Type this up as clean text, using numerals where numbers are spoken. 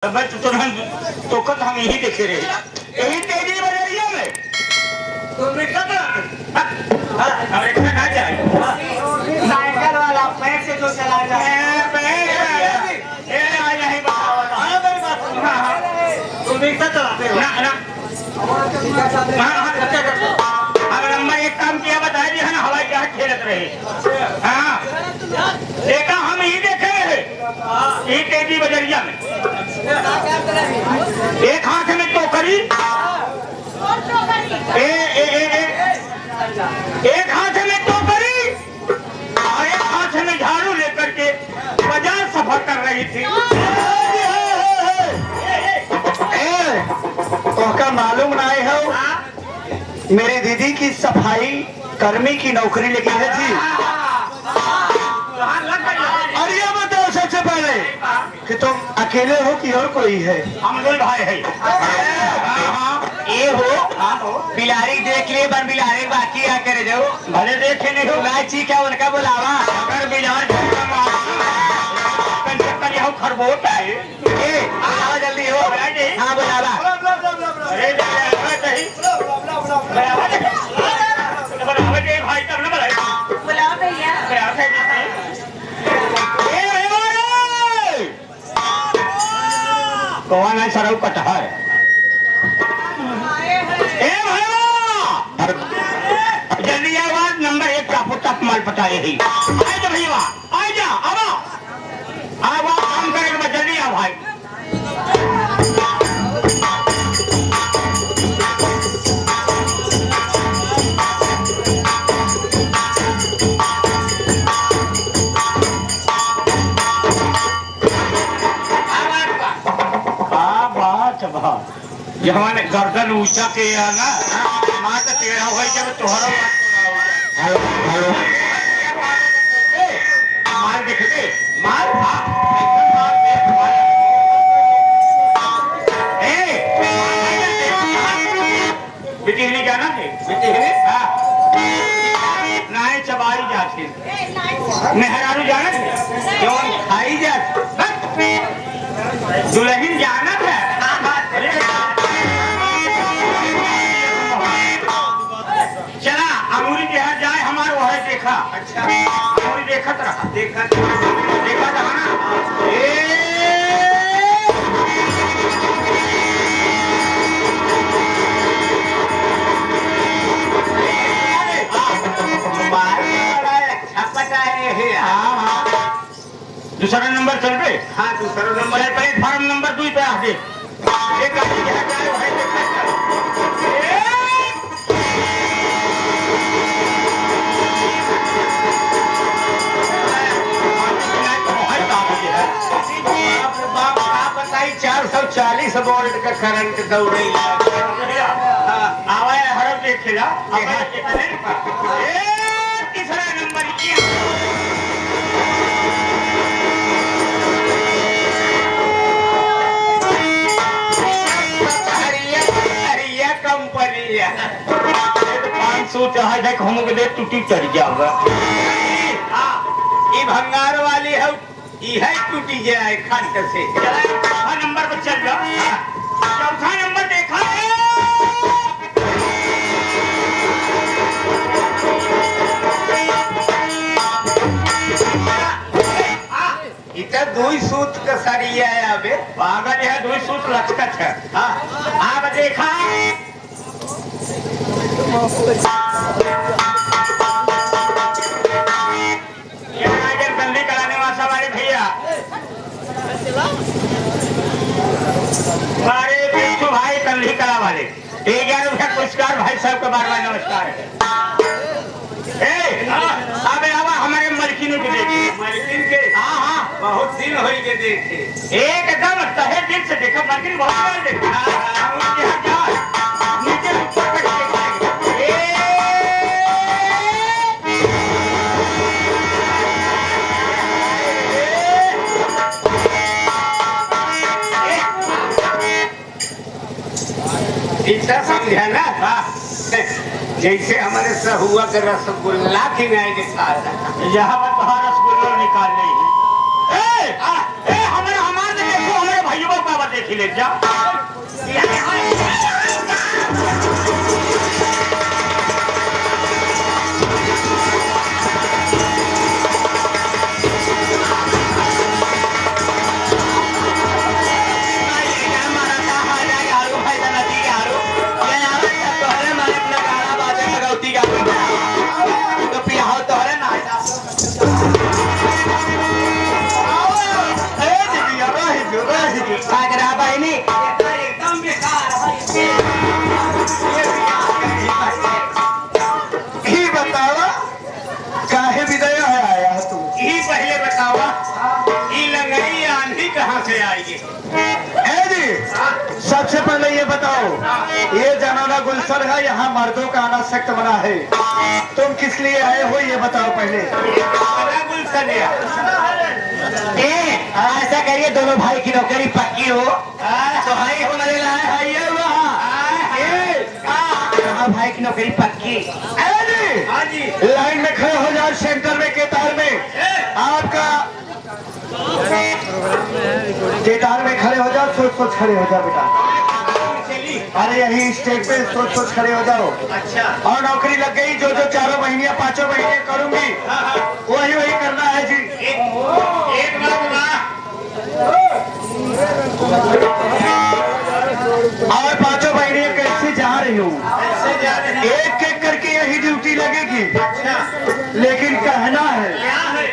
तो कद हम यही देखे रहे, यही तेरी बजरिया में तो मिटा हमें कहा जाए साइकिल वाला पैर से जो चला जाए तुम रिक्शा चलाते हो ना? अगर अम्मा एक काम किया बताया जी है ना, हवाई जहाज खेलत रहे। हाँ देखा, हम ही देखे रहे यही तेजी बजरिया में। एक हाथ में टोकरी, एक हाथ में टोकरी और एक हाथ में झाड़ू लेकर के बाजार सफर कर रही थी। तो मालूम ना हो, मेरे दीदी की सफाई कर्मी की नौकरी लगी है जी। और ये बताओ सबसे पहले कि तुम अकेले हो कि और कोई है? हम दो भाई है। ये हो बिलारी देख लिए, बन बिलारी बाकी आकर जाओ। भले देखे नहीं हो लाची क्या उनका बुलावा। अगर बिलार खरबोट आए जल्दी हो। हाँ बुलावा। भाई तब न बुलाए कौन है सरऊ कटहर? जल्दी आवाज नंबर 1 का पुट्टा माल पटाए ही आजा भैया, आजा आवा आवा काम करे के जल्दी आ भाई। जवान गर्दन ऊंचा के ना मां तो टेढ़ा हो जब तोहरा हेलो हेलो मार देख दे मार मार दे बेटी ने जाना है बेटी ने नाय चबाई जाती मेहरारू जाना है क्यों खाई जाती दुल्हन जाना है। चला अमूरी जहाँ जाए हमारे वह देखा। अच्छा अमूरी देखत रहा देखत रहा ना। दूसरा नंबर चल पे। हाँ दूसरा नंबर है, प्लेटफार्म नंबर 2 पे आगे एक आदमी जहाँ जाए वह देखा बाप आप बताई 440 वोल्ट का करंट दौड़े आवा हर देखेगा। तीसरा नंबर कंपनी 500 चाहे देख हम दे टूटी चढ़ जाओगा। ये भंगार वाली है, ये टूटी जाए खंड से। चौथा नंबर पर चल जाओ। चौथा नंबर देखा इतना 2 सूत का सरिया है। अबे पागल है, 2 सूत लचकत है। आप देखा गंदी कराने वाला वाले भैया हमारे बिट्टू भाई कंधी कला वाले 11,000 पुरस्कार भाई साहब का बार-बार नमस्कार है। अबे आवा हमारे मलकिन को देखे। मलकिन के हाँ बहुत दिन हो गए देखे, एकदम तहे दिल से देखा। मलकिन बहुत बार देखा नीचे इतना समझा ना। जैसे हमारे सहुआ के रसगुल्ला की नहीं निकालना, यहाँ पर तुम्हारा रसगुल्ला निकाल नहीं। हमारे देखो हमारे भाइयों को देखी ले जा एकदम बेकार ही बतावा काहे विदय है आया तू? ही पहले बतावा ये लंगड़ी आंधी कहाँ से आएगी? ए जी, सबसे पहले ये बताओ, ये जनाना गुलशन है, यहाँ मर्दों का आना सख्त मना है। तुम किस लिए आए हो ये बताओ पहले। गुलशन ऐसा करिए, दोनों भाई की नौकरी पक्की हो तो हाई हो मरे भाई की नौकरी पक्की। हाँ जी लाइन में खड़े हो जाओ, सेंटर में केतार में आपका केतार में खड़े हो जाओ। सोच सोच खड़े हो जाओ बेटा। अरे यही स्टेज पे सोच सोच खड़े हो जाओ। अच्छा और नौकरी लग गई, जो जो 4 महीने 5 महीने करूंगी वही वही करना है जी। एक बात बा और 5 महीने कैसे जा रही हूँ, ऐसे जा रहे हैं। एक एक करके यही ड्यूटी लगेगी, अच्छा लेकिन कहना है क्या है?